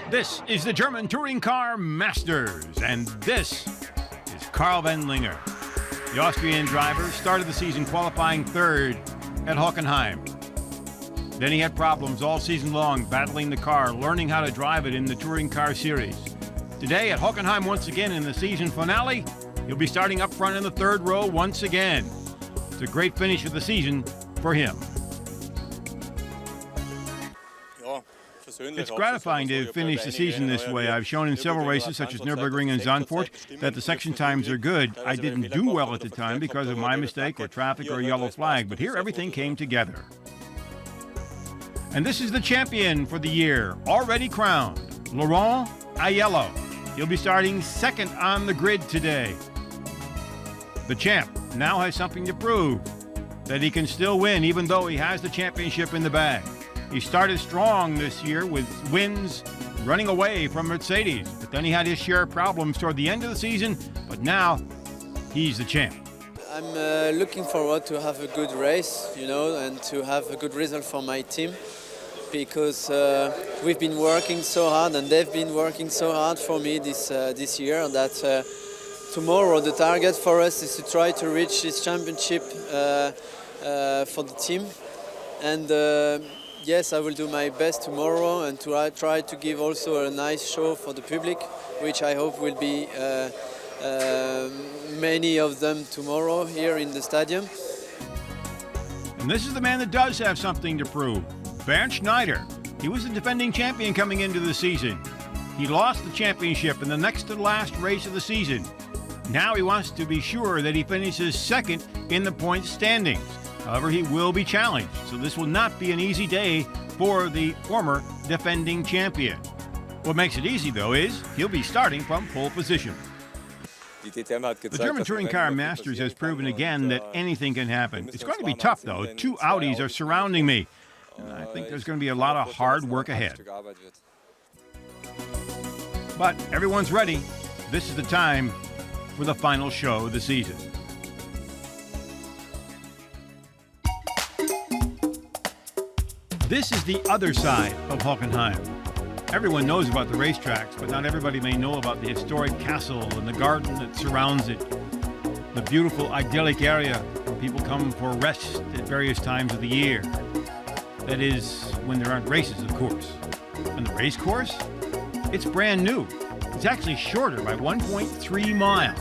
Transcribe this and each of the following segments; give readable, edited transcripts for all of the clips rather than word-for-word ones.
This is the German Touring Car Masters, and this is Karl Wendlinger. The Austrian driver started the season qualifying third at Hockenheim. Then he had problems all season long battling the car, learning how to drive it in the Touring Car Series. Today at Hockenheim once again in the season finale, he'll be starting up front in the third row once again. It's a great finish of the season for him. It's gratifying to finish the season this way. I've shown in several races, such as Nürburgring and Zandvoort, that the section times are good. I didn't do well at the time because of my mistake or traffic or a yellow flag, but here everything came together. And this is the champion for the year, already crowned, Laurent AIELLO. He'll be starting second on the grid today. The champ now has something to prove, that he can still win even though he has the championship in the bag. He started strong this year with wins running away from Mercedes, but then he had his share of problems toward the end of the season, but now he's the champ. I'm looking forward to have a good race, and to have a good result for my team, because we've been working so hard and they've been working so hard for me this year that tomorrow the target for us is to try to reach this championship for the team. And yes, I will do my best tomorrow and to try to give also a nice show for the public, which I hope will be many of them tomorrow here in the stadium. And this is the man that does have something to prove, Bernd Schneider. He was the defending champion coming into the season. He lost the championship in the next to last race of the season. Now he wants to be sure that he finishes second in the points standings. However, he will be challenged, so this will not be an easy day for the former defending champion. What makes it easy, though, is he'll be starting from pole position. The German Touring Car Masters has proven again that anything can happen. It's going to be tough, though. Two Audis are surrounding me, and I think there's going to be a lot of hard work ahead. But everyone's ready. This is the time for the final show of the season. This is the other side of Hockenheim. Everyone knows about the racetracks, but not everybody may know about the historic castle and the garden that surrounds it. The beautiful, idyllic area where people come for rest at various times of the year. That is, when there aren't races, of course. And the race course? It's brand new. It's actually shorter by 1.3 miles.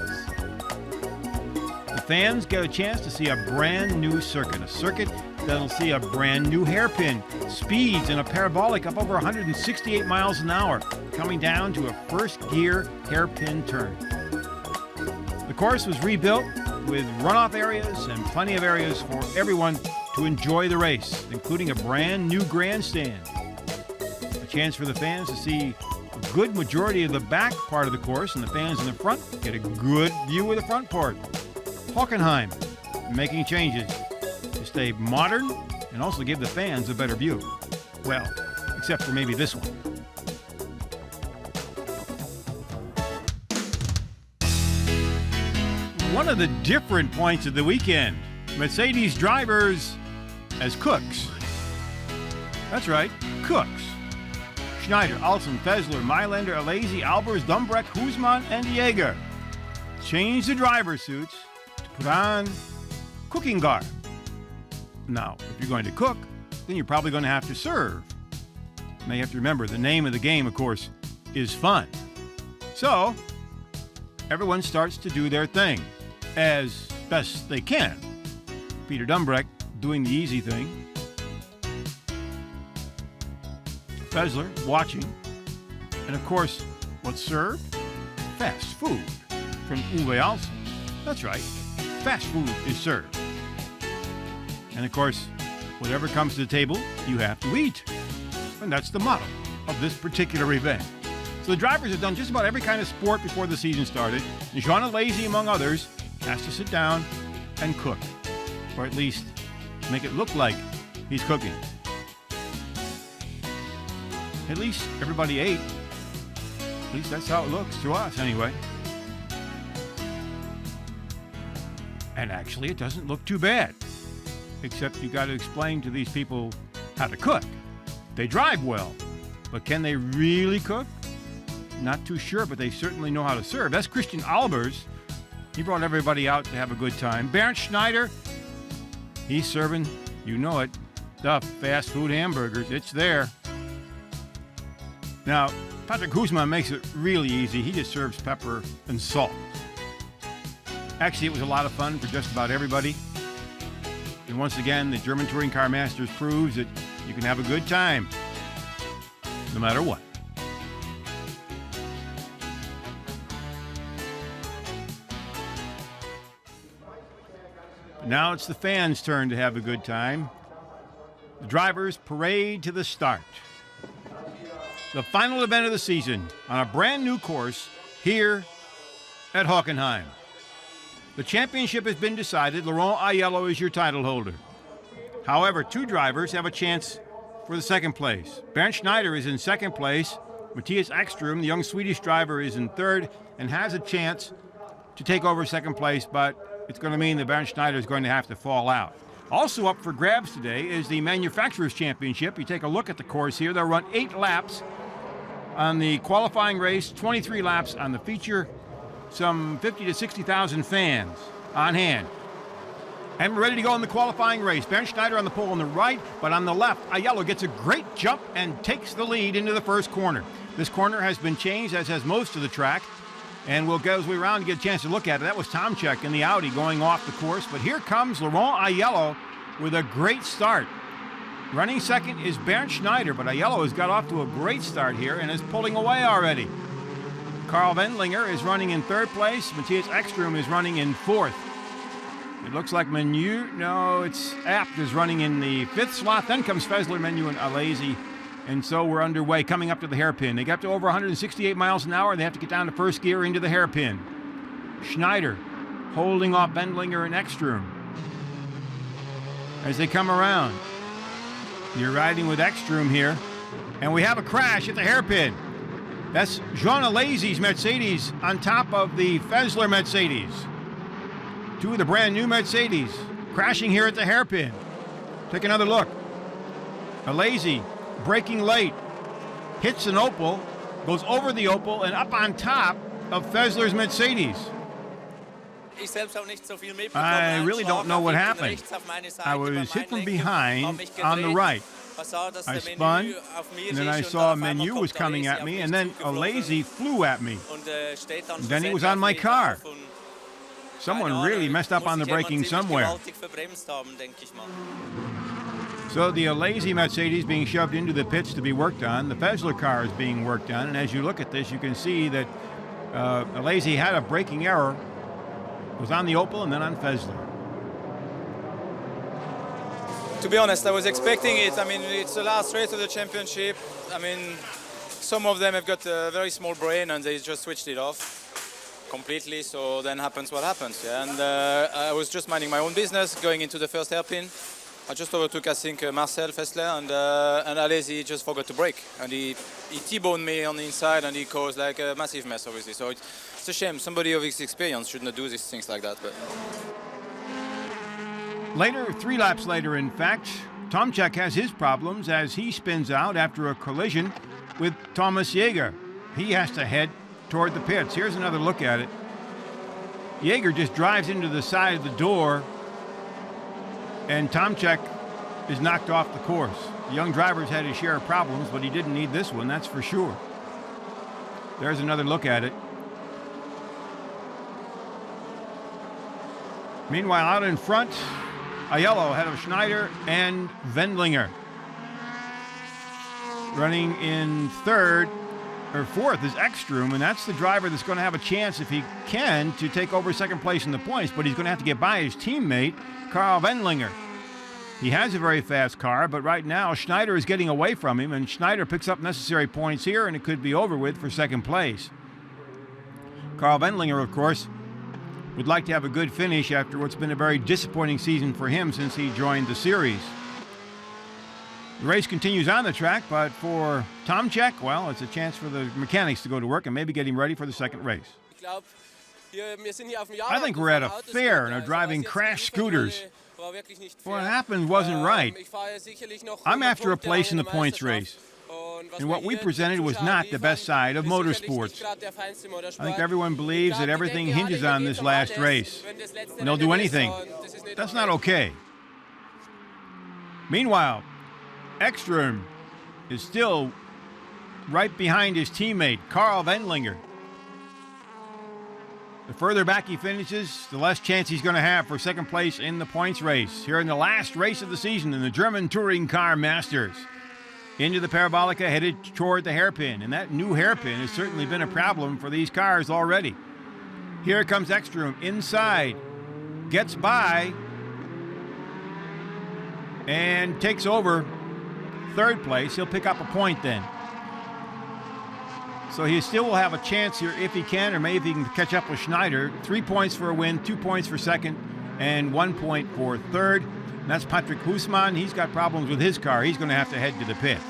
The fans get a chance to see a brand new circuit, a circuit that'll see a brand new hairpin, speeds in a parabolic up over 168 miles an hour, coming down to a first gear hairpin turn. The course was rebuilt with runoff areas and plenty of areas for everyone to enjoy the race, including a brand new grandstand. A chance for the fans to see a good majority of the back part of the course, and the fans in the front get a good view of the front part. Hockenheim making changes to stay modern and also give the fans a better view. Well, except for maybe this one. One of the different points of the weekend, Mercedes drivers as cooks. That's right, cooks. Schneider, ALZEN, FÄSSLER, MAYLÄNDER, ALESI, Albers, Dumbreck, HUISMAN, and Jäger changed the driver suits to put on cooking garb. Now, if you're going to cook, then you're probably going to have to serve. Now you have to remember, the name of the game, of course, is fun. So, everyone starts to do their thing, as best they can. Peter Dumbreck doing the easy thing. FÄSSLER watching. And of course, what's served? Fast food from Uwe ALZEN. That's right, fast food is served. And of course, whatever comes to the table, you have to eat. And that's the motto of this particular event. So the drivers have done just about every kind of sport before the season started. And Jean ALESI, among others, has to sit down and cook. Or at least make it look like he's cooking. At least everybody ate. At least that's how it looks to us, anyway. And actually, it doesn't look too bad. Except you got to explain to these people how to cook. They drive well, but can they really cook? Not too sure, but they certainly know how to serve. That's Christian Albers. He brought everybody out to have a good time. Bernd Schneider, he's serving, you know it, the fast food hamburgers. It's there. Now, Patrick HUISMAN makes it really easy. He just serves pepper and salt. Actually, it was a lot of fun for just about everybody. And once again, the German Touring Car Masters proves that you can have a good time, no matter what. Now it's the fans' turn to have a good time. The drivers parade to the start. The final event of the season on a brand new course here at Hockenheim. The championship has been decided. Laurent AIELLO is your title holder. However, two drivers have a chance for the second place. Bernd Schneider is in second place. Mattias EKSTRÖM, the young Swedish driver, is in third and has a chance to take over second place, but it's going to mean that Bernd Schneider is going to have to fall out. Also up for grabs today is the Manufacturers' Championship. You take a look at the course here. They'll run 8 laps on the qualifying race, 23 laps on the feature, some 50 to 60,000 fans on hand. And we're ready to go in the qualifying race. Bernd Schneider on the pole on the right, but on the left, AIELLO gets a great jump and takes the lead into the first corner. This corner has been changed, as has most of the track, and we'll go as we round to get a chance to look at it. That was TOMCZYK in the Audi going off the course, but here comes Laurent AIELLO with a great start. Running second is Bernd Schneider, but AIELLO has got off to a great start here and is pulling away already. Karl Wendlinger is running in third place. Mattias EKSTRÖM is running in fourth. It looks like it's Abt is running in the fifth slot. Then comes FÄSSLER, Menu, and ALESI. And so we're underway, coming up to the hairpin. They got to over 168 miles an hour. They have to get down to first gear into the hairpin. Schneider holding off Wendlinger and EKSTRÖM as they come around. You're riding with EKSTRÖM here. And we have a crash at the hairpin. That's Jean ALESI's Mercedes on top of the FÄSSLER Mercedes. Two of the brand new Mercedes crashing here at the hairpin. Take another look. ALESI braking late, hits an Opel, goes over the Opel and up on top of FÄSSLER's Mercedes. I really don't know what happened. I was hit from behind on the right. I spun, and then I saw Menu was coming at me, and then ALESI flew at me. And then he was on my car. Someone really messed up on the braking somewhere. So the ALESI Mercedes being shoved into the pits to be worked on. The FÄSSLER car is being worked on, and as you look at this, you can see that ALESI had a braking error. It was on the Opel and then on FÄSSLER. To be honest, I was expecting it. I mean, it's the last race of the championship. I mean, some of them have got a very small brain and they just switched it off completely. So then happens what happens. Yeah? And I was just minding my own business, going into the first hairpin. I just overtook, I think, Marcel, FÄSSLER, and ALESI just forgot to brake. And he T-boned me on the inside and he caused like a massive mess, obviously. So it's a shame. Somebody of his experience should not do these things like that. But later, 3 laps later, in fact, TOMCZYK has his problems as he spins out after a collision with Thomas Jäger. He has to head toward the pits. Here's another look at it. Jäger just drives into the side of the door, and TOMCZYK is knocked off the course. The young driver's had his share of problems, but he didn't need this one, that's for sure. There's another look at it. Meanwhile, out in front, AIELLO ahead of Schneider and Wendlinger. Running in fourth is EKSTRÖM, and that's the driver that's going to have a chance, if he can, to take over second place in the points, but he's going to have to get by his teammate, Karl Wendlinger. He has a very fast car, but right now Schneider is getting away from him, and Schneider picks up necessary points here, and it could be over with for second place. Karl Wendlinger, of course, would like to have a good finish after what's been a very disappointing season for him since he joined the series. The race continues on the track, but for TOMCZYK, well, it's a chance for the mechanics to go to work and maybe get him ready for the second race. I think we're at a fair and are driving crash scooters. What happened wasn't right. I'm after a place in the points race. And what we presented was not the best side of motorsports. I think everyone believes that everything hinges on this last race. And they'll do anything. That's not okay. Meanwhile, EKSTRÖM is still right behind his teammate, Karl Wendlinger. The further back he finishes, the less chance he's going to have for second place in the points race. Here in the last race of the season in the German Touring Car Masters. Into the Parabolica, headed toward the hairpin. And that new hairpin has certainly been a problem for these cars already. Here comes EKSTRÖM inside. Gets by. And takes over third place. He'll pick up a point then. So he still will have a chance here if he can, or maybe if he can catch up with Schneider. 3 points for a win, 2 points for second, and 1 point for third. And that's Patrick HUISMAN. He's got problems with his car. He's going to have to head to the pits.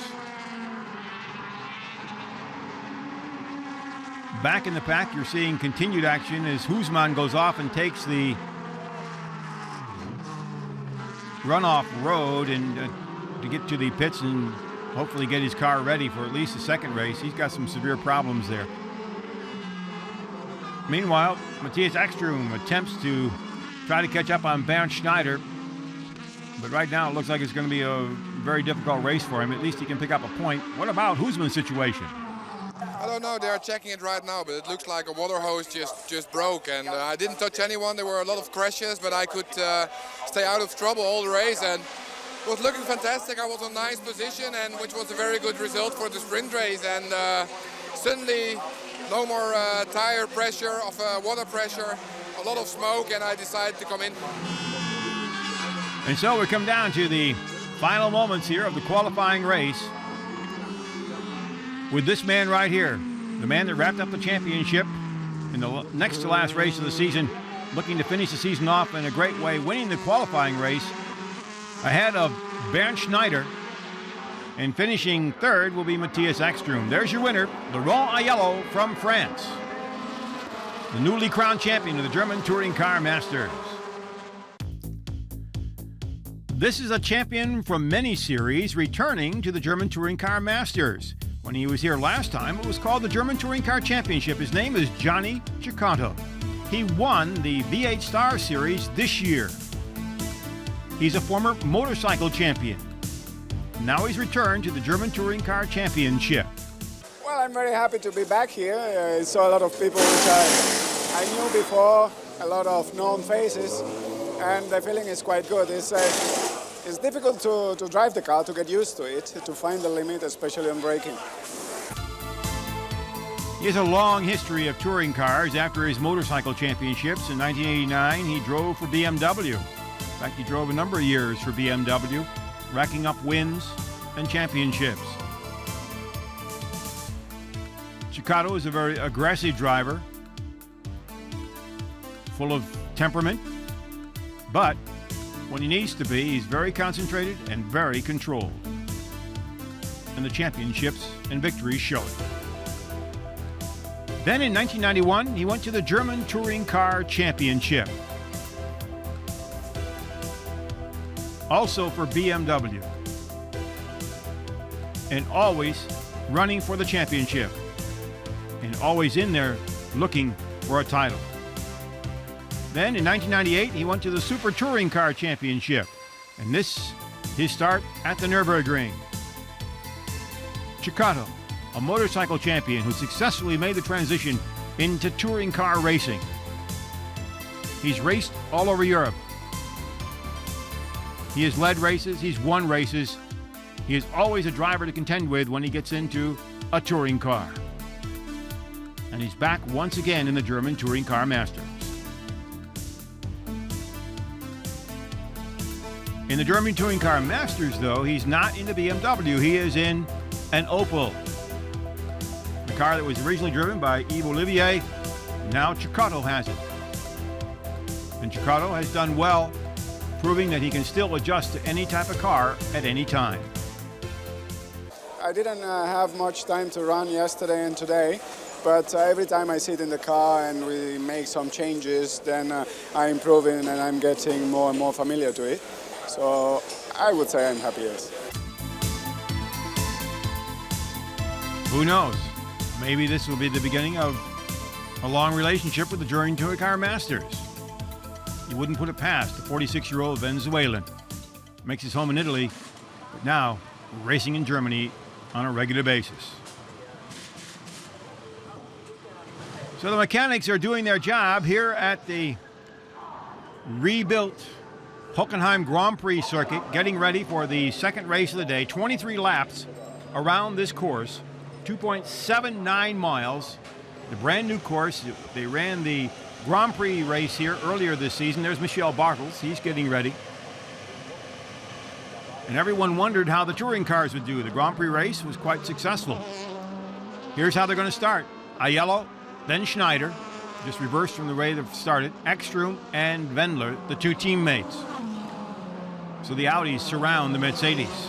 Back in the pack, you're seeing continued action as HUISMAN goes off and takes the runoff road and to get to the pits and hopefully get his car ready for at least the second race. He's got some severe problems there. Meanwhile, Mattias EKSTRÖM attempts to try to catch up on Bernd Schneider. But right now it looks like it's going to be a very difficult race for him. At least he can pick up a point. What about HUISMAN's situation? I don't know, they are checking it right now, but it looks like a water hose just broke. And I didn't touch anyone. There were a lot of crashes, but I could stay out of trouble all the race. And it was looking fantastic. I was on 9th position, and which was a very good result for the sprint race. And suddenly, no more tire pressure, of water pressure, a lot of smoke, and I decided to come in. And so we come down to the final moments here of the qualifying race with this man right here, the man that wrapped up the championship in the next to last race of the season, looking to finish the season off in a great way, winning the qualifying race ahead of Bernd Schneider, and finishing third will be Mattias EKSTRÖM. There's your winner, Laurent AIELLO from France, the newly crowned champion of the German Touring Car Masters. This is a champion from many series returning to the German Touring Car Masters. When he was here last time, it was called the German Touring Car Championship. His name is Johnny Cecotto. He won the V8 Star Series this year. He's a former motorcycle champion. Now he's returned to the German Touring Car Championship. Well, I'm very happy to be back here. I saw a lot of people which I knew before, a lot of known faces, and the feeling is quite good. It's difficult to drive the car, to get used to it, to find the limit, especially on braking. He has a long history of touring cars. After his motorcycle championships in 1989, he drove for BMW. In fact, he drove a number of years for BMW, racking up wins and championships. Cecotto is a very aggressive driver, full of temperament, but when he needs to be, he's very concentrated and very controlled. And the championships and victories show it. Then in 1991, he went to the German Touring Car Championship, also for BMW, and always running for the championship, and always in there looking for a title. Then in 1998, he went to the Super Touring Car Championship, and this his start at the Nürburgring. Cecotto, a motorcycle champion who successfully made the transition into touring car racing. He's raced all over Europe. He has led races, he's won races. He is always a driver to contend with when he gets into a touring car. And he's back once again in the German Touring Car Masters. In the German Touring Car Masters, though, he's not in the BMW. He is in an Opel, the car that was originally driven by Yves Olivier. Now Cecotto has it. And Cecotto has done well, proving that he can still adjust to any type of car at any time. I didn't have much time to run yesterday and today, But every time I sit in the car and we make some changes, then I'm improving and I'm getting more and more familiar to it. So I would say I'm happy, yes. Who knows? Maybe this will be the beginning of a long relationship with the Touring Toy Car Masters. You wouldn't put it past the 46-year-old Venezuelan. Makes his home in Italy, but now racing in Germany on a regular basis. So the mechanics are doing their job here at the rebuilt Hockenheim Grand Prix circuit, getting ready for the second race of the day. 23 laps around this course, 2.79 miles. The brand new course. They ran the Grand Prix race here earlier this season. There's Michel Bartels. He's getting ready. And everyone wondered how the touring cars would do. The Grand Prix race was quite successful. Here's how they're going to start. AIELLO, then Schneider, just reversed from the way they've started. EKSTRÖM and Wendler, the two teammates. So the Audis surround the Mercedes.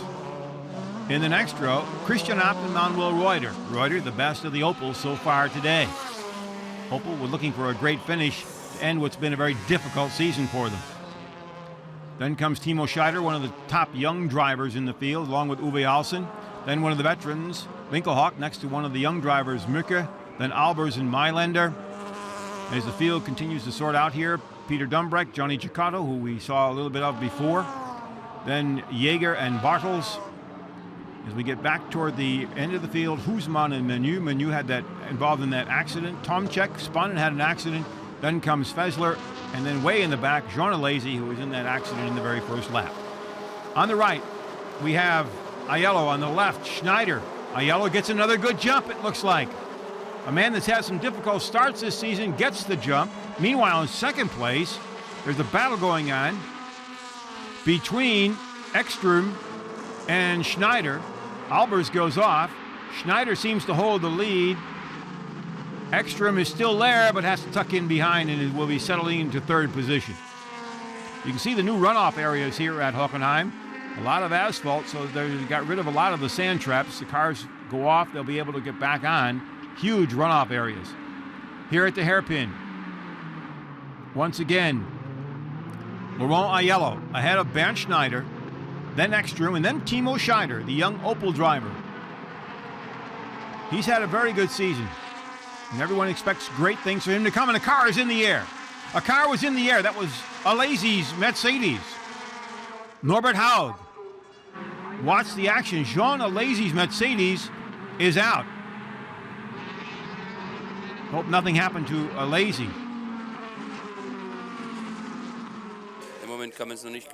In the next row, Christian Abt and Manuel REUTER. REUTER, the best of the Opel so far today. Opel were looking for a great finish to end what's been a very difficult season for them. Then comes Timo Scheider, one of the top young drivers in the field, along with Uwe Alsen. Then one of the veterans, Winkelhock, next to one of the young drivers, Mücke. Then Albers and MAYLÄNDER. As the field continues to sort out here, Peter Dumbrecht, Johnny CECOTTO, who we saw a little bit of before. Then Jaeger and Bartels. As we get back toward the end of the field, HUISMAN and Manuel. Manuel had that involved in that accident. TOMCZYK spun and had an accident. Then comes FÄSSLER, and then way in the back, Jean ALESI, who was in that accident in the very first lap. On the right, we have AIELLO. On the left, Schneider. AIELLO gets another good jump, it looks like. A man that's had some difficult starts this season gets the jump. Meanwhile, in second place, there's a battle going on between EKSTRÖM and Schneider. Albers goes off. Schneider seems to hold the lead. EKSTRÖM is still there, but has to tuck in behind and will be settling into third position. You can see the new runoff areas here at Hockenheim. A lot of asphalt, so they got rid of a lot of the sand traps. The cars go off, they'll be able to get back on. Huge runoff areas. Here at the hairpin, once again, Laurent AIELLO ahead of Bernd Schneider, then EKSTRÖM, and then Timo Scheider, the young Opel driver. He's had a very good season, and everyone expects great things for him to come, and a car is in the air. A car was in the air. That was ALESI's Mercedes. Norbert Haug. Watch the action. Jean ALESI's Mercedes is out. Hope nothing happened to ALESI.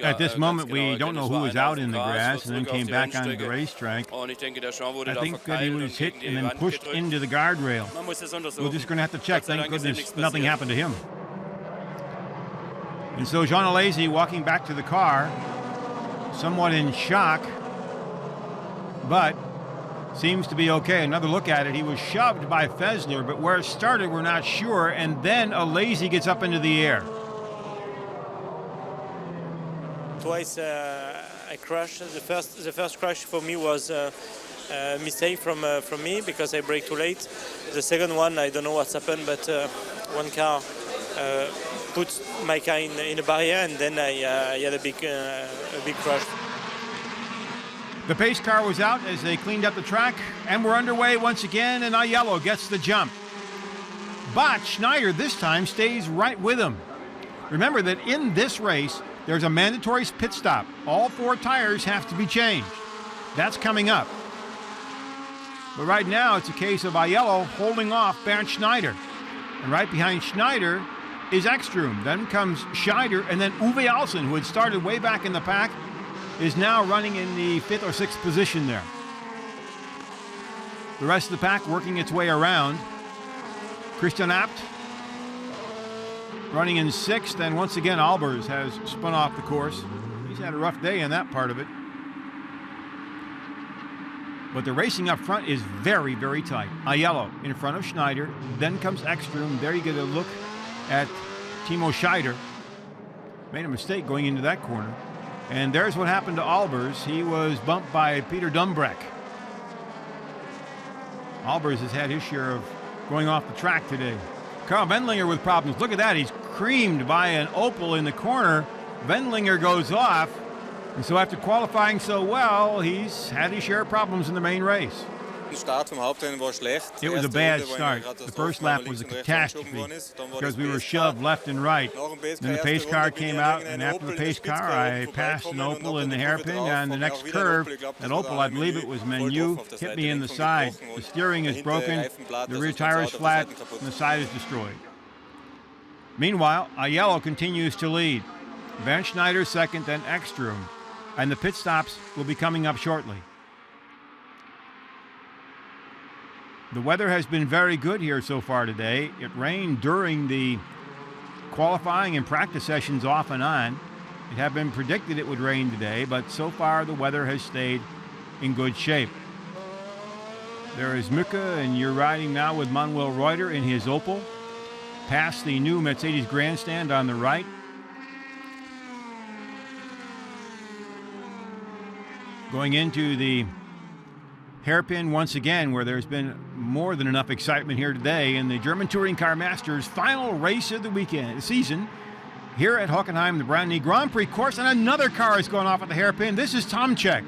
At this moment, we don't know who was out in the grass and then came back onto the racetrack. I think that he was hit and then pushed into the guardrail. We're just going to have to check. Thank goodness nothing happened to him. And so Jean ALESI walking back to the car, somewhat in shock, but seems to be okay. Another look at it. He was shoved by FÄSSLER, but where it started, we're not sure. And then ALESI gets up into the air. Twice I crashed. The first crash for me was a mistake from me because I braked too late. The second one, I don't know what's happened, but one car put my car in a barrier, and then I had a big crash. The pace car was out as they cleaned up the track, and we're underway once again, and AIELLO gets the jump. But Schneider this time stays right with him. Remember that in this race, there's a mandatory pit stop. All four tires have to be changed. That's coming up. But right now, it's a case of AIELLO holding off Bernd Schneider. And right behind Schneider is EKSTRÖM. Then comes Scheider, and then Uwe Alsen, who had started way back in the pack, is now running in the 5th or 6th position there. The rest of the pack working its way around. Christian Abt running in 6th, and once again Albers has spun off the course. He's had a rough day in that part of it. But the racing up front is very, very tight. AIELLO in front of Schneider, then comes EKSTRÖM. There you get a look at Timo Scheider. Made a mistake going into that corner. And there's what happened to Albers. He was bumped by Peter Dumbrecht. Albers has had his share of going off the track today. Karl Wendlinger with problems. Look at that. He's creamed by an Opel in the corner. Wendlinger goes off. And so after qualifying so well, he's had his share of problems in the main race. It was a bad start. The first lap was a catastrophe because we were shoved left and right. Then the pace car came out, and after the pace car, I passed an Opel in the hairpin, and the next curve, that Opel, I believe it was Menu, hit me in the side. The steering is broken, the rear tire is flat, and the side is destroyed. Meanwhile, AIELLO continues to lead. Bernd Schneider second, then EKSTRÖM. And the pit stops will be coming up shortly. The weather has been very good here so far today. It rained during the qualifying and practice sessions off and on. It had been predicted it would rain today, but so far the weather has stayed in good shape. There is Mücke, and you're riding now with Manuel REUTER in his Opel, past the new Mercedes grandstand on the right. Going into the hairpin once again, where there's been more than enough excitement here today in the German Touring Car Masters final race of the season here at Hockenheim, the brand new Grand Prix course, and another car is going off at the hairpin. This is TOMCZYK,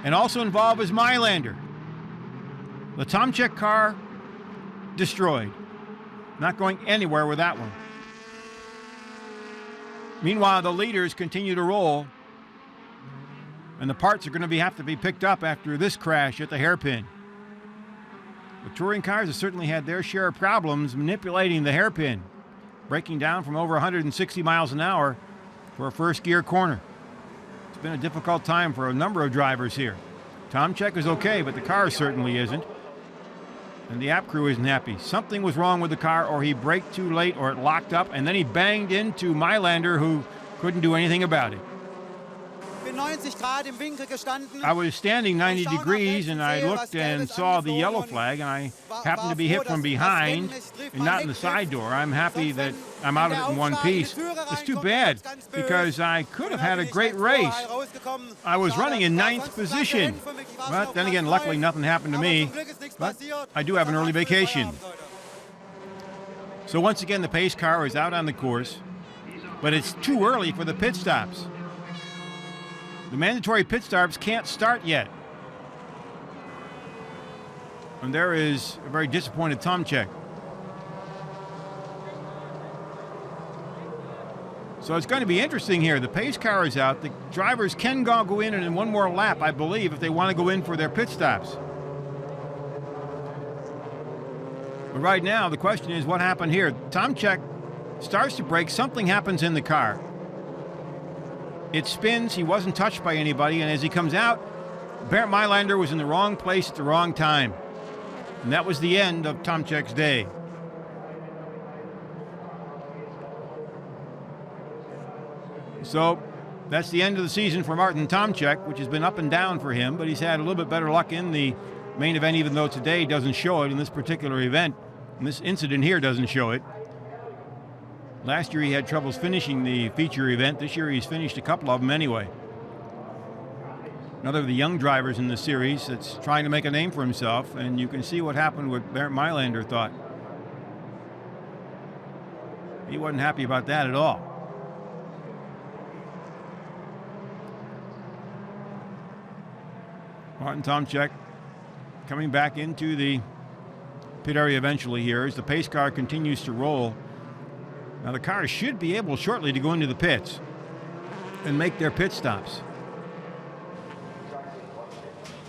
and also involved is MAYLÄNDER. The TOMCZYK car destroyed. Not going anywhere with that one. Meanwhile, the leaders continue to roll, and the parts are going to have to be picked up after this crash at the hairpin. The touring cars have certainly had their share of problems manipulating the hairpin, breaking down from over 160 miles an hour for a first gear corner. It's been a difficult time for a number of drivers here. TOMCZYK is okay, but the car certainly isn't. And the app crew isn't happy. Something was wrong with the car, or he braked too late, or it locked up, and then he banged into MAYLÄNDER, who couldn't do anything about it. I was standing 90 degrees, and I looked and saw the yellow flag, and I happened to be hit from behind and not in the side door. I'm happy that I'm out of it in one piece. It's too bad, because I could have had a great race. I was running in 9th position, but then again, luckily nothing happened to me, but I do have an early vacation. So once again, the pace car is out on the course, but it's too early for the pit stops. The mandatory pit stops can't start yet. And there is a very disappointed TOMCZYK. So it's going to be interesting here. The pace car is out. The drivers can go in and in one more lap, I believe, if they want to go in for their pit stops. But right now, the question is, what happened here? TOMCZYK starts to brake. Something happens in the car. It spins. He wasn't touched by anybody, and as he comes out, Bernd MAYLÄNDER was in the wrong place at the wrong time. And that was the end of TOMCZYK's day. So that's the end of the season for Martin TOMCZYK, which has been up and down for him, but he's had a little bit better luck in the main event, even though today doesn't show it in this particular event. And this incident here doesn't show it. Last year he had troubles finishing the feature event. This year he's finished a couple of them anyway. Another of the young drivers in the series that's trying to make a name for himself, and you can see what happened with Bernd MAYLÄNDER thought. He wasn't happy about that at all. Martin TOMCZYK coming back into the pit area eventually here as the pace car continues to roll. Now the cars should be able shortly to go into the pits and make their pit stops.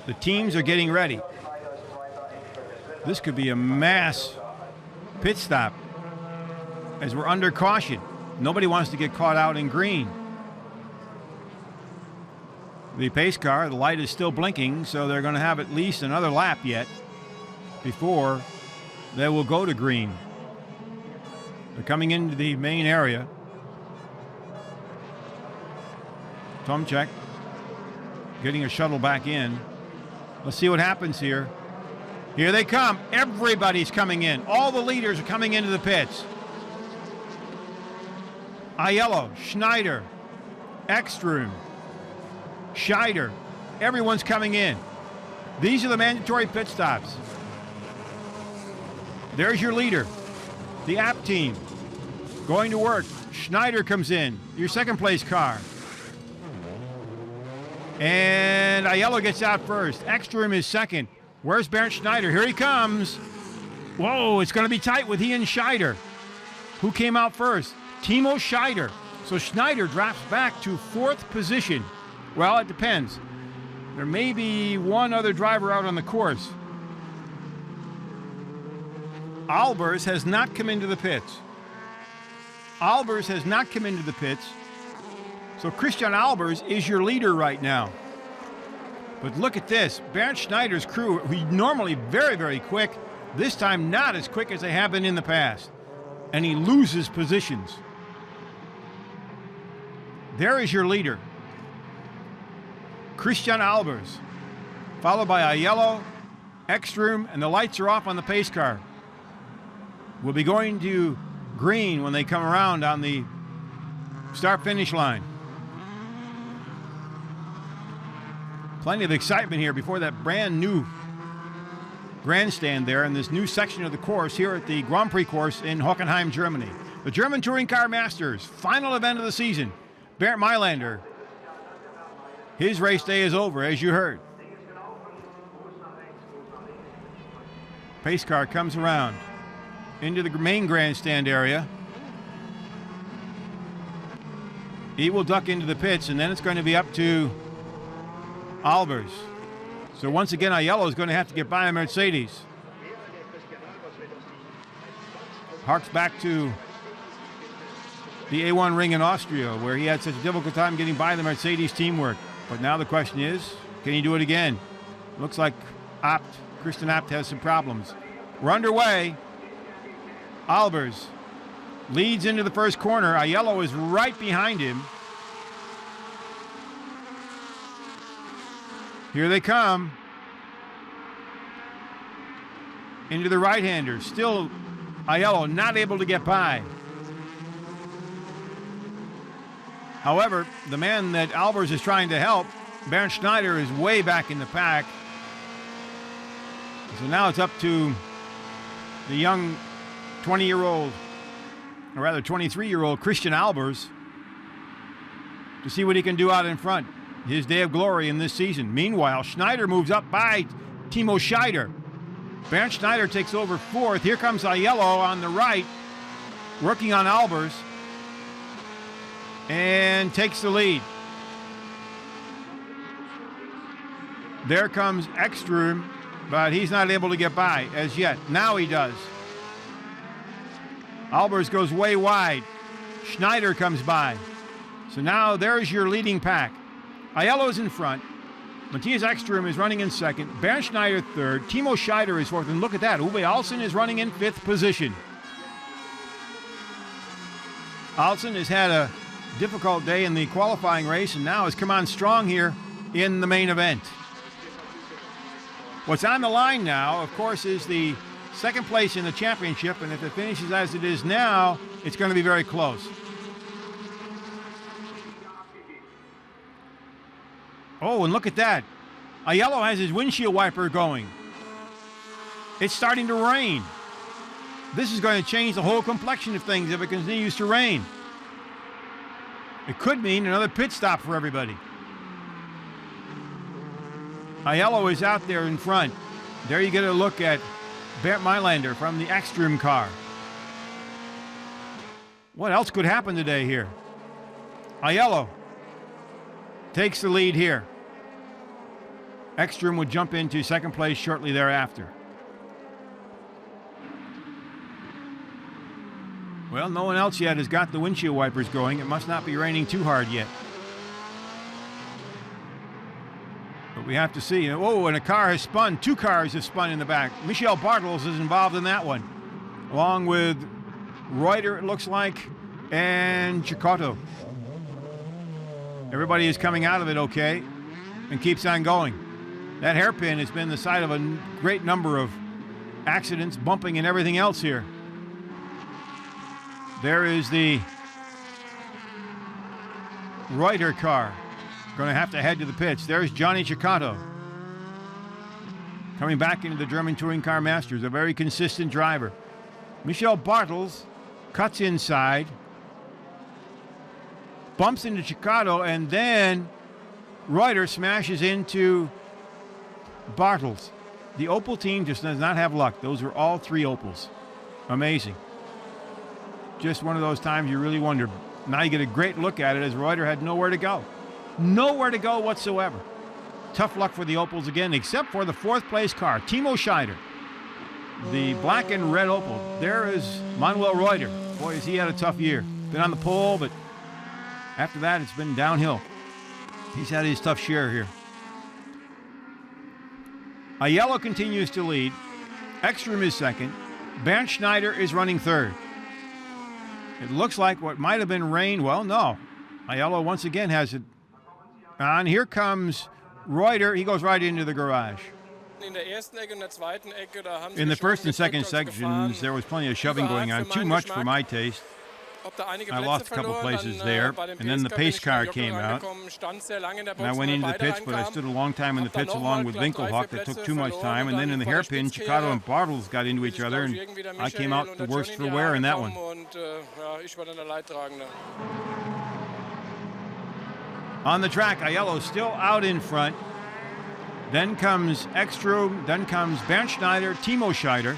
The teams are getting ready. This could be a mass pit stop as we're under caution. Nobody wants to get caught out in green. The pace car, the light is still blinking, so they're going to have at least another lap yet before they will go to green. They're coming into the main area. TOMCZYK getting a shuttle back in. Let's see what happens here. Here they come. Everybody's coming in. All the leaders are coming into the pits. AIELLO, Schneider, EKSTRÖM, Scheider. Everyone's coming in. These are the mandatory pit stops. There's your leader, the app team. Going to work. Schneider comes in, your second place car. And AIELLO gets out first. EKSTRÖM is second. Where's Bernd Schneider? Here he comes. Whoa, it's going to be tight with he and Scheider. Who came out first? Timo Scheider. So Schneider drops back to fourth position. Well, it depends. There may be one other driver out on the course. Albers has not come into the pits. Albers has not come into the pits. So Christian Albers is your leader right now. But look at this. Bernd Schneider's crew, who normally very, very quick, this time not as quick as they have been in the past. And he loses positions. There is your leader, Christian Albers, followed by AIELLO, EKSTRÖM, and the lights are off on the pace car. We'll be going to green when they come around on the start-finish line. Plenty of excitement here before that brand new grandstand there in this new section of the course here at the Grand Prix course in Hockenheim, Germany. The German Touring Car Masters, final event of the season. Bernd MAYLÄNDER, his race day is over, as you heard. Pace car comes around into the main grandstand area. He will duck into the pits, and then it's going to be up to Albers. So once again, AIELLO is going to have to get by a Mercedes. Harks back to the A1 ring in Austria, where he had such a difficult time getting by the Mercedes teamwork. But now the question is, can he do it again? Looks like Christian Abt has some problems. We're underway. Albers leads into the first corner. AIELLO is right behind him. Here they come. Into the right-hander. Still AIELLO not able to get by. However, the man that Albers is trying to help, Bernd Schneider, is way back in the pack. So now it's up to the young 20-year-old, or rather 23-year-old Christian Albers to see what he can do out in front. His day of glory in this season. Meanwhile, Schneider moves up by Timo Scheider. Bernd Schneider takes over fourth. Here comes AIELLO on the right, working on Albers, and takes the lead. There comes EKSTRÖM, but he's not able to get by as yet. Now he does. Albers goes way wide. Schneider comes by. So now there's your leading pack. AIELLO's in front. Mattias EKSTRÖM is running in second. Bernd Schneider third. Timo Scheider is fourth. And look at that. Uwe ALZEN is running in fifth position. ALZEN has had a difficult day in the qualifying race and now has come on strong here in the main event. What's on the line now, of course, is the second place in the championship, and if it finishes as it is now, it's going to be very close. Oh, and look at that. AIELLO has his windshield wiper going. It's starting to rain. This is going to change the whole complexion of things if it continues to rain. It could mean another pit stop for everybody. AIELLO is out there in front. There you get a look at Bernd MAYLÄNDER from the EKSTRÖM car. What else could happen today here? AIELLO takes the lead here. EKSTRÖM would jump into second place shortly thereafter. Well, no one else yet has got the windshield wipers going. It must not be raining too hard yet. But we have to see. Oh, and a car has spun. Two cars have spun in the back. Michel Bartels is involved in that one, along with REUTER, it looks like, and CECOTTO. Everybody is coming out of it okay and keeps on going. That hairpin has been the site of a great number of accidents, bumping and everything else here. There is the REUTER car. Going to have to head to the pits. There's Johnny CECOTTO coming back into the German Touring Car Masters, a very consistent driver. Michel Bartels cuts inside, bumps into CECOTTO, and then Reuter smashes into Bartels. The Opel team just does not have luck. Those were all 3 Opels. Amazing. Just one of those times you really wonder. Now you get a great look at it as Reuter had nowhere to go. Nowhere to go whatsoever. Tough luck for the Opels again, except for the 4th place car, Timo Scheider. The black and red Opel. There is Manuel Reuter. Boy, has he had a tough year. Been on the pole, but after that it's been downhill. He's had his tough share here. AIELLO continues to lead. EKSTRÖM is second. Bernd Schneider is running third. It looks like what might have been rain. Well, no. AIELLO once again has it on. Here comes Reuter. He goes right into the garage. In the first and second sections, there was plenty of shoving going on. Too much for my taste. I lost a couple places there, and then the pace car came out. And I went into the pits, but I stood a long time in the pits along with Winkelhock. That took too much time. And then in the hairpin, CECOTTO and Bartels got into each other, and I came out the worst for wear in that one. On the track, AIELLO still out in front. Then comes EKSTRÖM, then comes Bernd Schneider, Timo Scheider.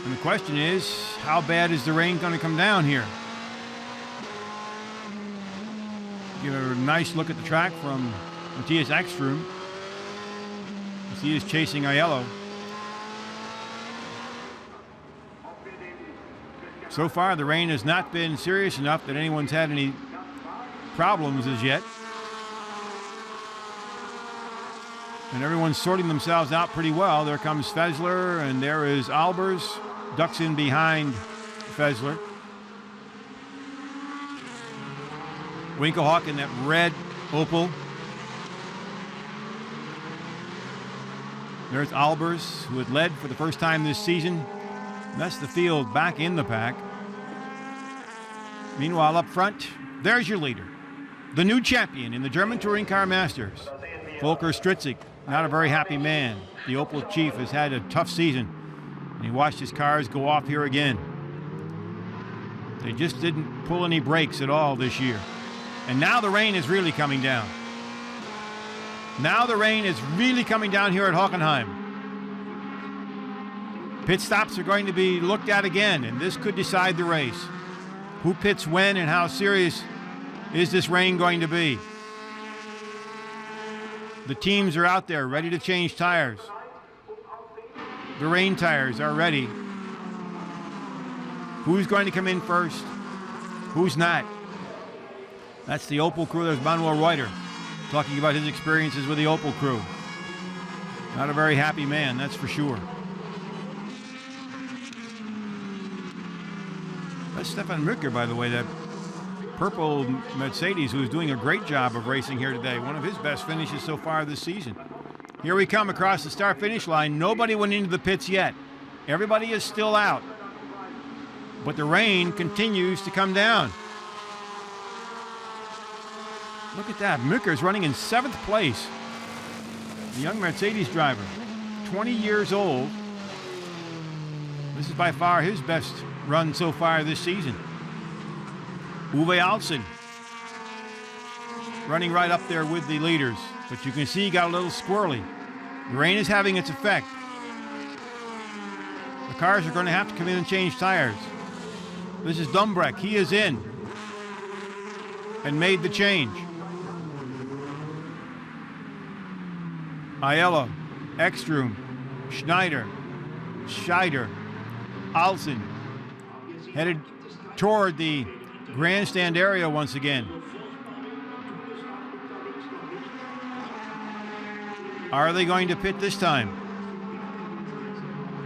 And the question is, how bad is the rain going to come down here? Give a nice look at the track from Mattias EKSTRÖM. As he is chasing AIELLO. So far, the rain has not been serious enough that anyone's had any problems as yet. And everyone's sorting themselves out pretty well. There comes FÄSSLER, and there is Albers. Ducks in behind FÄSSLER. Winkelhock in that red Opel. There's Albers, who had led for the first time this season. And that's the field back in the pack. Meanwhile, up front, there's your leader. The new champion in the German Touring Car Masters, Volker Stritzig. Not a very happy man. The Opel chief has had a tough season. And he watched his cars go off here again. They just didn't pull any brakes at all this year. And now the rain is really coming down. Now the rain is really coming down here at Hockenheim. Pit stops are going to be looked at again, and this could decide the race. Who pits when and how serious is this rain going to be? The teams are out there ready to change tires. The rain tires are ready. Who's going to come in first? Who's not? That's the Opel crew. There's Manuel Reuter talking about his experiences with the Opel crew. Not a very happy man, that's for sure. That's Stefan Mücker, by the way, that purple Mercedes, who's doing a great job of racing here today. One of his best finishes so far this season. Here we come across the start-finish line. Nobody went into the pits yet. Everybody is still out. But the rain continues to come down. Look at that. Mücker's running in 7th place. The young Mercedes driver, 20 years old. This is by far his best run so far this season. Uwe Alzen running right up there with the leaders. But you can see he got a little squirrely. The rain is having its effect. The cars are going to have to come in and change tires. This is Dumbreck. He is in and made the change. AIELLO, EKSTRÖM, Schneider, Scheider, Alzen headed toward the grandstand area once again. Are they going to pit this time?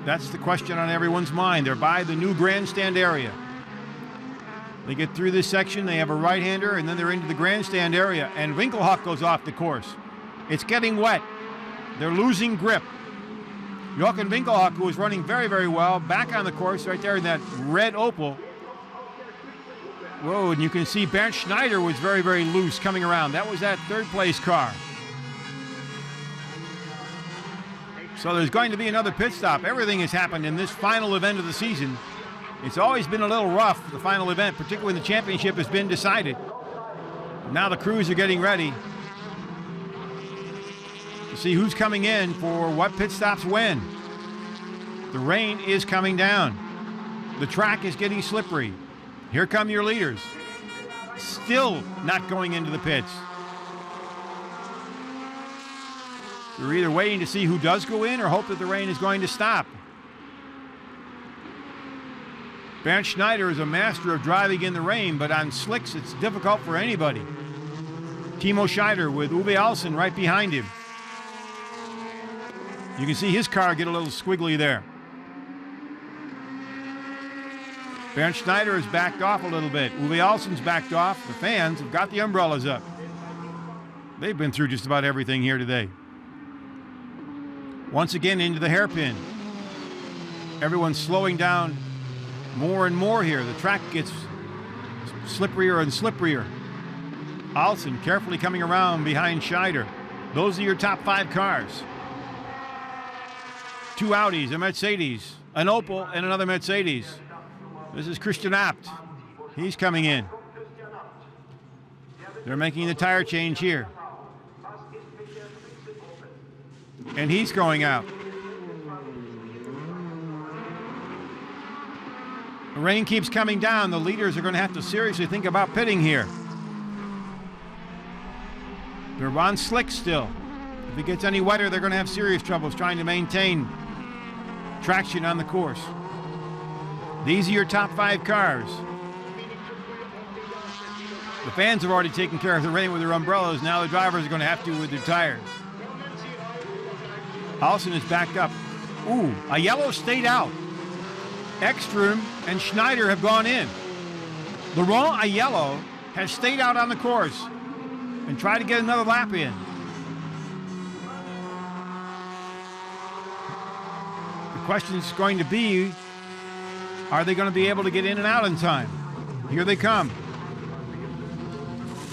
That's the question on everyone's mind. They're by the new grandstand area. They get through this section, they have a right-hander, and then they're into the grandstand area, and Winkelhock goes off the course. It's getting wet. They're losing grip. Jochen Winkelhock, who was running very, very well, back on the course right there in that red Opel. Whoa, and you can see Bernd Schneider was very, very loose coming around. That was that 3rd place car. So there's going to be another pit stop. Everything has happened in this final event of the season. It's always been a little rough, the final event, particularly when the championship has been decided. Now the crews are getting ready to see who's coming in for what pit stops when. The rain is coming down. The track is getting slippery. Here come your leaders. Still not going into the pits. They're either waiting to see who does go in or hope that the rain is going to stop. Bernd Schneider is a master of driving in the rain, but on slicks it's difficult for anybody. Timo Scheider with Uwe Alsen right behind him. You can see his car get a little squiggly there. Bernd Schneider has backed off a little bit. Uwe Alsen's backed off. The fans have got the umbrellas up. They've been through just about everything here today. Once again into the hairpin. Everyone's slowing down more and more here. The track gets slipperier and slipperier. Alsen carefully coming around behind Scheider. Those are your top 5 cars. 2 Audis, a Mercedes, an Opel, and another Mercedes. This is Christian Abt. He's coming in. They're making the tire change here. And he's going out. The rain keeps coming down. The leaders are going to have to seriously think about pitting here. They're on slick still. If it gets any wetter, they're going to have serious troubles trying to maintain traction on the course. These are your top 5 cars. The fans have already taken care of the rain with their umbrellas. Now the drivers are going to have to with their tires. Alsen is backed up. Ooh, AIELLO stayed out. Ekström and Schneider have gone in. Laurent AIELLO has stayed out on the course and tried to get another lap in. The question is going to be, are they going to be able to get in and out in time? Here they come.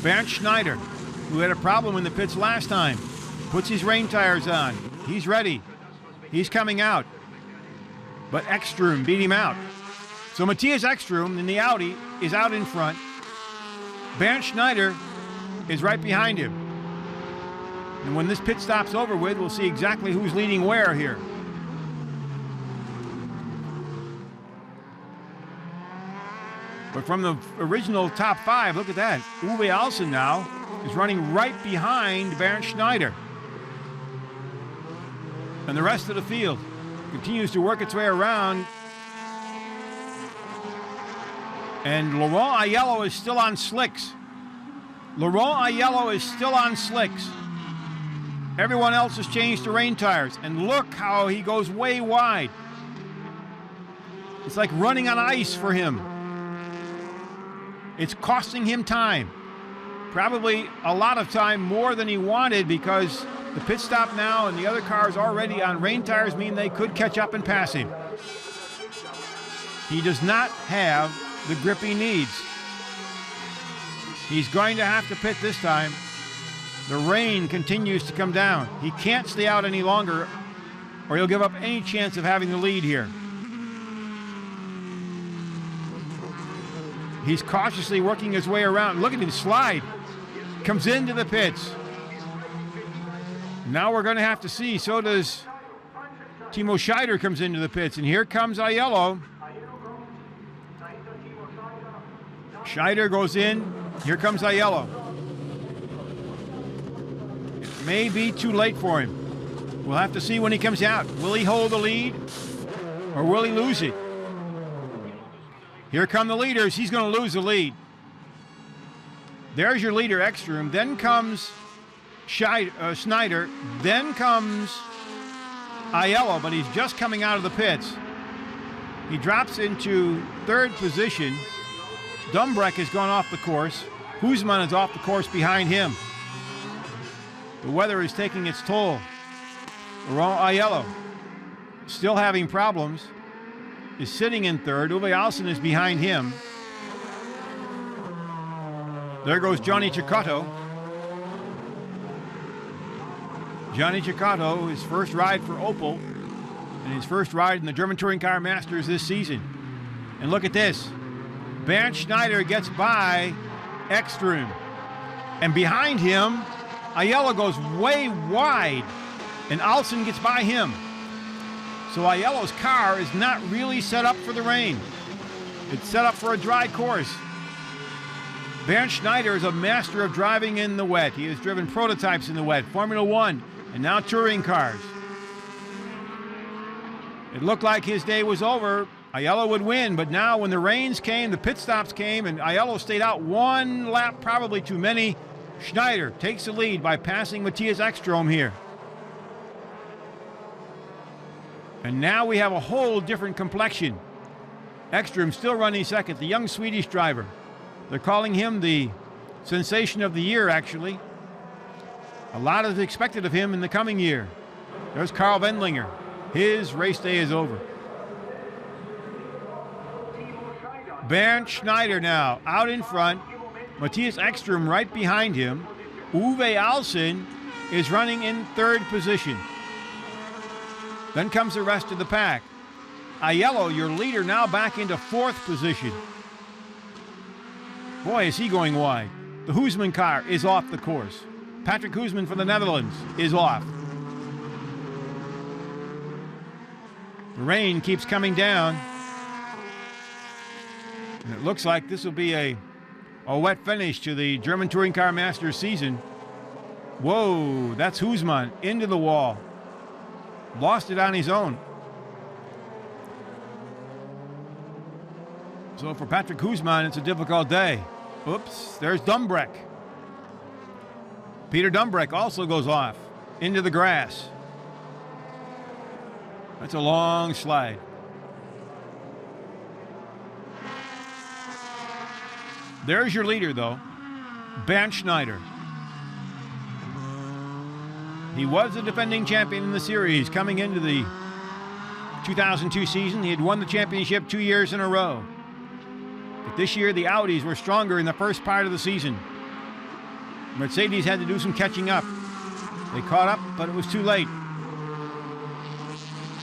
Bernd Schneider, who had a problem in the pits last time, puts his rain tires on. He's ready. He's coming out. But Ekström beat him out. So Mattias Ekström in the Audi is out in front. Bernd Schneider is right behind him. And when this pit stop's over with, we'll see exactly who's leading where here. But from the original top 5, look at that. Uwe Alsen now is running right behind Bernd Schneider. And the rest of the field continues to work its way around. And Laurent AIELLO is still on slicks. Laurent AIELLO is still on slicks. Everyone else has changed to rain tires. And look how he goes way wide. It's like running on ice for him. It's costing him time. Probably a lot of time, more than he wanted, because the pit stop now and the other cars already on rain tires mean they could catch up and pass him. He does not have the grip he needs. He's going to have to pit this time. The rain continues to come down. He can't stay out any longer or he'll give up any chance of having the lead here. He's cautiously working his way around. Look at him slide. Comes into the pits. Now we're going to have to see. So does Timo Scheider comes into the pits. And here comes AIELLO. Scheider goes in. Here comes AIELLO. It may be too late for him. We'll have to see when he comes out. Will he hold the lead or will he lose it? Here come the leaders. He's going to lose the lead. There's your leader, Ekström. Then comes Schneider. Then comes AIELLO, but he's just coming out of the pits. He drops into 3rd position. Dumbreck has gone off the course. HUISMAN is off the course behind him. The weather is taking its toll. Laurent AIELLO, still having problems, is sitting in 3rd. Uwe Alsen is behind him. There goes Johnny CECOTTO. Johnny CECOTTO, his first ride for Opel, and his first ride in the German Touring Car Masters this season. And look at this. Bernd Schneider gets by EKSTRÖM. And behind him, AIELLO goes way wide, and ALZEN gets by him. So AIELLO's car is not really set up for the rain. It's set up for a dry course. Bernd Schneider is a master of driving in the wet. He has driven prototypes in the wet, Formula One, and now touring cars. It looked like his day was over. AIELLO would win, but now when the rains came, the pit stops came, and AIELLO stayed out one lap, probably too many, Schneider takes the lead by passing Mattias EKSTRÖM here. And now we have a whole different complexion. EKSTRÖM still running second, the young Swedish driver. They're calling him the sensation of the year, actually. A lot is expected of him in the coming year. There's Karl Wendlinger. His race day is over. Bernd Schneider now out in front. Mattias EKSTRÖM right behind him. Uwe ALZEN is running in third position. Then comes the rest of the pack. AIELLO, your leader, now back into fourth position. Boy, is he going wide. The HUISMAN car is off the course. Patrick HUISMAN from the Netherlands is off. The rain keeps coming down. And it looks like this will be a wet finish to the German Touring Car Masters season. Whoa, that's HUISMAN into the wall. Lost it on his own. So for Patrick HUISMAN, it's a difficult day. Oops, there's Dumbreck. Peter Dumbreck also goes off into the grass. That's a long slide. There's your leader, though, Bernd Schneider. He was the defending champion in the series coming into the 2002 season. He had won the championship 2 years in a row. But this year, the Audis were stronger in the first part of the season. Mercedes had to do some catching up. They caught up, but it was too late.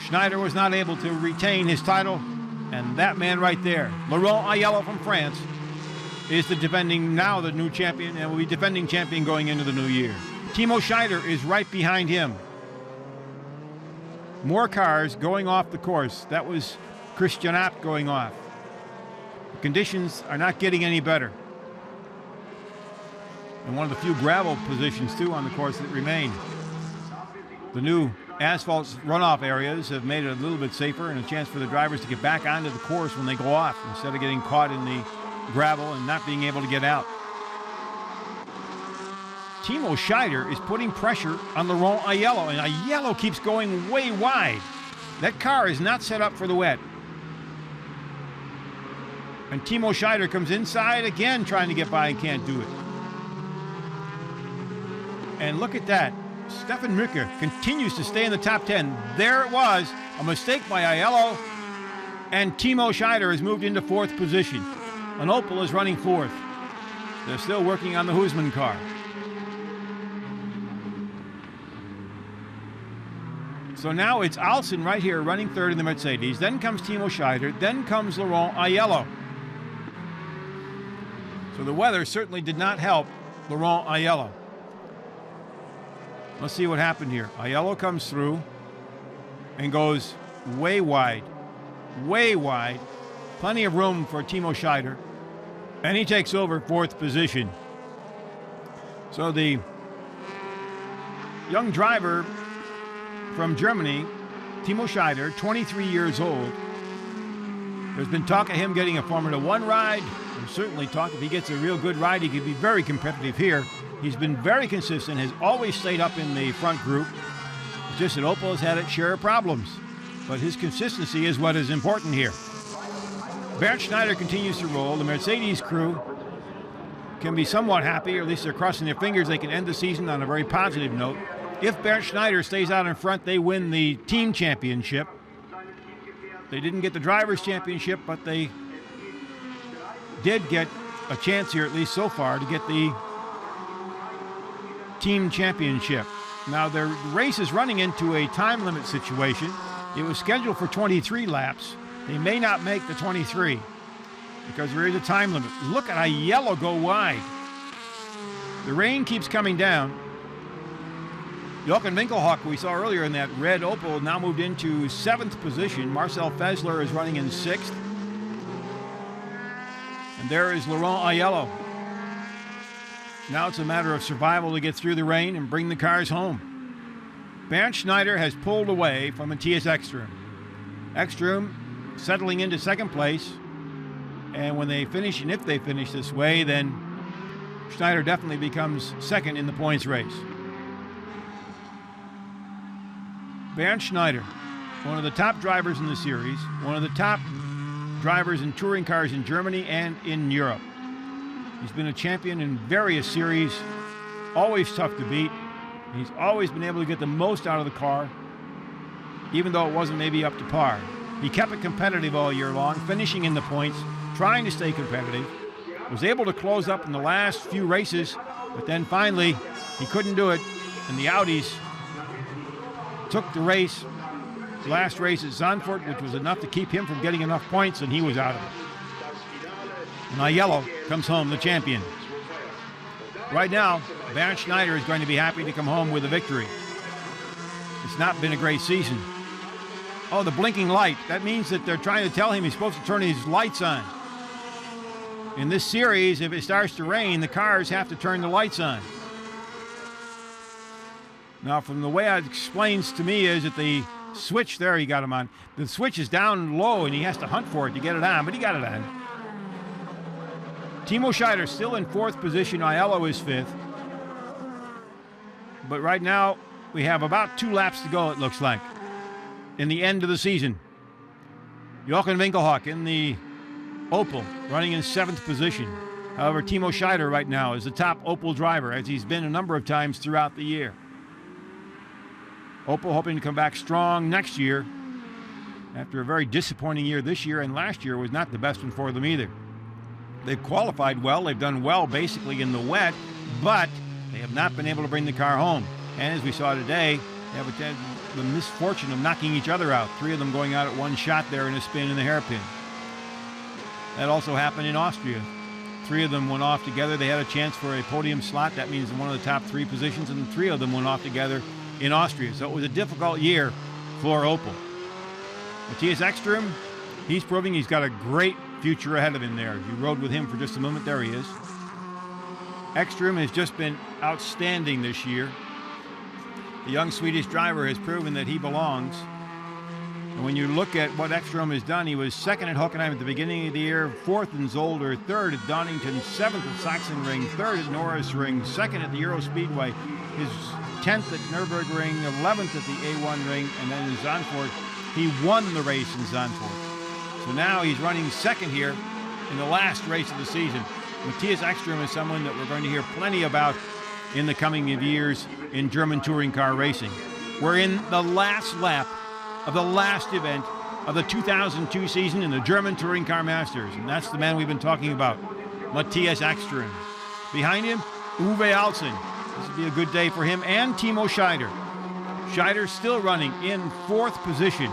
Schneider was not able to retain his title, and that man right there, Laurent AIELLO from France, is the new champion, and will be defending champion going into the new year. Timo Scheider is right behind him. More cars going off the course. That was Christian Abt going off. The conditions are not getting any better. And one of the few gravel positions, too, on the course that remain. The new asphalt runoff areas have made it a little bit safer and a chance for the drivers to get back onto the course when they go off instead of getting caught in the gravel and not being able to get out. Timo Scheider is putting pressure on Laurent AIELLO, and AIELLO keeps going way wide. That car is not set up for the wet. And Timo Scheider comes inside again trying to get by and can't do it. And look at that. Stefan Mücker continues to stay in the top 10. There it was, a mistake by AIELLO, and Timo Scheider has moved into fourth position. An Opel is running fourth. They're still working on the HUISMAN car. So now it's ALZEN right here running third in the Mercedes. Then comes Timo Scheider. Then comes Laurent AIELLO. So the weather certainly did not help Laurent AIELLO. Let's see what happened here. AIELLO comes through and goes way wide. Way wide. Plenty of room for Timo Scheider. And he takes over fourth position. So the young driver from Germany, Timo Scheider, 23 years old. There's been talk of him getting a Formula One ride. There's certainly talk if he gets a real good ride, he could be very competitive here. He's been very consistent, has always stayed up in the front group. It's just that Opel has had its share of problems. But his consistency is what is important here. Bernd Schneider continues to roll. The Mercedes crew can be somewhat happy, or at least they're crossing their fingers they can end the season on a very positive note. If Bernd Schneider stays out in front, they win the team championship. They didn't get the drivers' championship, but they did get a chance here, at least so far, to get the team championship. Now, the race is running into a time limit situation. It was scheduled for 23 laps. They may not make the 23 because there is a time limit. Look at AIELLO go wide. The rain keeps coming down. Jochen Winkelhock, we saw earlier in that red Opel, now moved into 7th position. Marcel FÄSSLER is running in 6th. And there is Laurent AIELLO. Now it's a matter of survival to get through the rain and bring the cars home. Bernd Schneider has pulled away from Mattias EKSTRÖM. EKSTRÖM settling into 2nd place. And when they finish, and if they finish this way, then Schneider definitely becomes 2nd in the points race. Bernd Schneider, one of the top drivers in the series, one of the top drivers in touring cars in Germany and in Europe. He's been a champion in various series, always tough to beat. He's always been able to get the most out of the car, even though it wasn't maybe up to par. He kept it competitive all year long, finishing in the points, trying to stay competitive. Was able to close up in the last few races, but then finally he couldn't do it, and the Audis took the race, last race at Zandvoort, which was enough to keep him from getting enough points, and he was out of it. And AIELLO comes home the champion. Right now, Bernd Schneider is going to be happy to come home with a victory. It's not been a great season. Oh, the blinking light. That means that they're trying to tell him he's supposed to turn his lights on. In this series, if it starts to rain, the cars have to turn the lights on. Now, from the way it explains to me is that the switch, there he got him on, the switch is down low and he has to hunt for it to get it on, but he got it on. Timo Scheider still in 4th position, AIELLO is 5th. But right now, we have about 2 laps to go, it looks like, in the end of the season. Jochen Winkelhock in the Opel, running in 7th position. However, Timo Scheider right now is the top Opel driver, as he's been a number of times throughout the year. Opel hoping to come back strong next year after a very disappointing year this year, and last year was not the best one for them either. They've qualified well, they've done well basically in the wet, but they have not been able to bring the car home. And as we saw today, they have the misfortune of knocking each other out, 3 of them going out at one shot there in a spin in the hairpin. That also happened in Austria. 3 of them went off together. They had a chance for a podium slot. That means one of the top 3 positions, and 3 of them went off together in Austria. So it was a difficult year for Opel. Mattias EKSTRÖM, he's proving he's got a great future ahead of him there. You rode with him for just a moment. There he is. EKSTRÖM has just been outstanding this year. The young Swedish driver has proven that he belongs. And when you look at what EKSTRÖM has done, he was 2nd at Hockenheim at the beginning of the year, 4th in Zolder, 3rd at Donington, 7th at Sachsenring, 3rd at Norrisring, 2nd at the Euro Speedway, his 10th at Nürburgring, 11th at the A1 Ring, and then in Zandvoort, he won the race in Zandvoort. So now he's running 2nd here in the last race of the season. Mattias EKSTRÖM is someone that we're going to hear plenty about in the coming years in German touring car racing. We're in the last lap of the last event of the 2002 season in the German Touring Car Masters, and that's the man we've been talking about, Mattias EKSTRÖM. Behind him, Uwe ALZEN. This would be a good day for him, and Timo Scheider. Scheider still running in 4th position.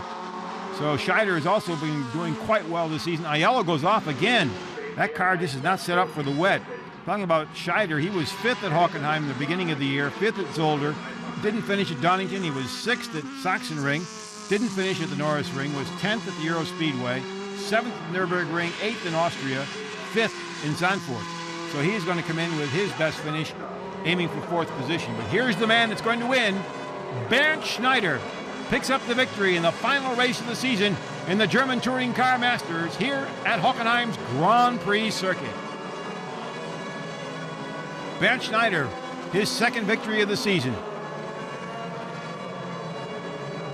So Scheider has also been doing quite well this season. AIELLO goes off again. That car just is not set up for the wet. Talking about Scheider, he was 5th at Hockenheim in the beginning of the year, 5th at Zolder, didn't finish at Donington. He was 6th at Sachsenring, didn't finish at the Norris Ring, was 10th at the Euro Speedway, 7th at Nürburgring, 8th in Austria, 5th in Zandvoort. So he's going to come in with his best finish, aiming for 4th position. But here's the man that's going to win. Bernd Schneider picks up the victory in the final race of the season in the German Touring Car Masters here at Hockenheim's Grand Prix circuit. Bernd Schneider, his 2nd victory of the season.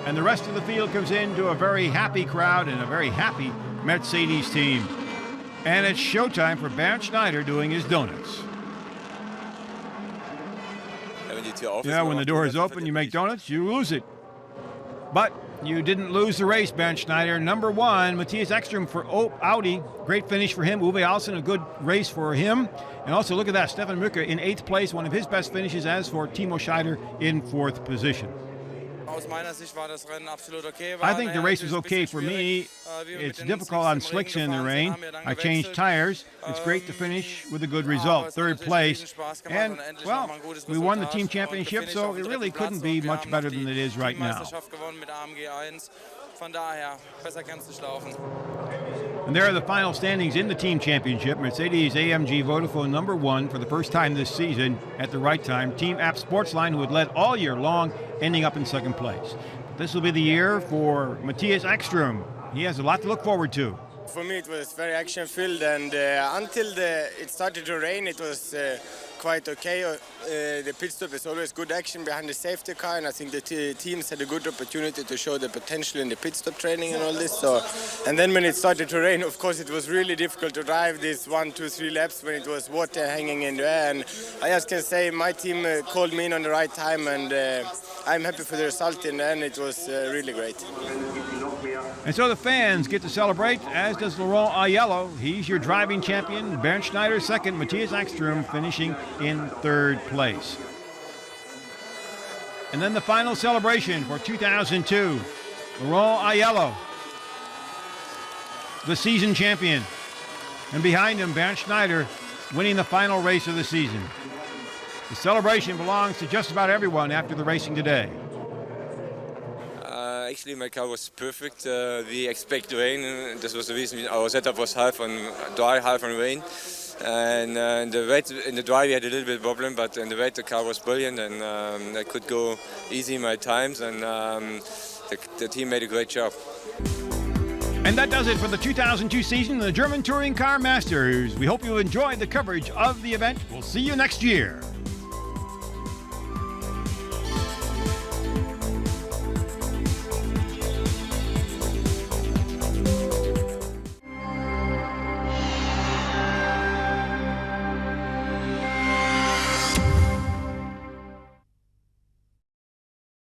And the rest of the field comes into a very happy crowd and a very happy Mercedes team. And it's showtime for Bernd Schneider doing his donuts. Yeah, when the door is open, you make donuts, you lose it. But You didn't lose the race, Bernd Schneider. Number 1, Mattias Ekström for Audi. Great finish for him. Uwe Alsen, a good race for him. And also look at that, Stefan Mücker in 8th place, one of his best finishes, as for Timo Scheider in 4th position. I think the race was okay for me. It's difficult on slicks in the rain. I changed tires. It's great to finish with a good result, 3rd place. And, well, we won the team championship, so it really couldn't be much better than it is right now. And there are the final standings in the team championship. Mercedes-AMG Vodafone number 1 for the first time this season at the right time. Team App Sportsline, who had led all year long, ending up in 2nd place. This will be the year for Mattias Ekström. He has a lot to look forward to. For me, it was very action-filled, and until it started to rain, it was quite okay. The pit stop is always good action behind the safety car, and I think the teams had a good opportunity to show the potential in the pit stop training and all this. So, and then when it started to rain, of course, it was really difficult to drive these 1, 2, 3 laps when it was water hanging in the air. And I just can say my team called me in on the right time, and I'm happy for the result in the end. It was really great. And so the fans get to celebrate, as does Laurent AIELLO. He's your driving champion. Bernd Schneider 2nd, Mattias Ekström finishing in 3rd place. And then the final celebration for 2002. Laurent AIELLO, the season champion. And behind him, Bernd Schneider winning the final race of the season. The celebration belongs to just about everyone after the racing today. Actually, my car was perfect. We expect rain. This was the reason our setup was half on dry, half on rain. And the weight in the dry we had a little bit of problem, but in the weight the car was brilliant, and I could go easy my times, and the team made a great job. And that does it for the 2002 season of the German Touring Car Masters. We hope you enjoyed the coverage of the event. We'll see you next year.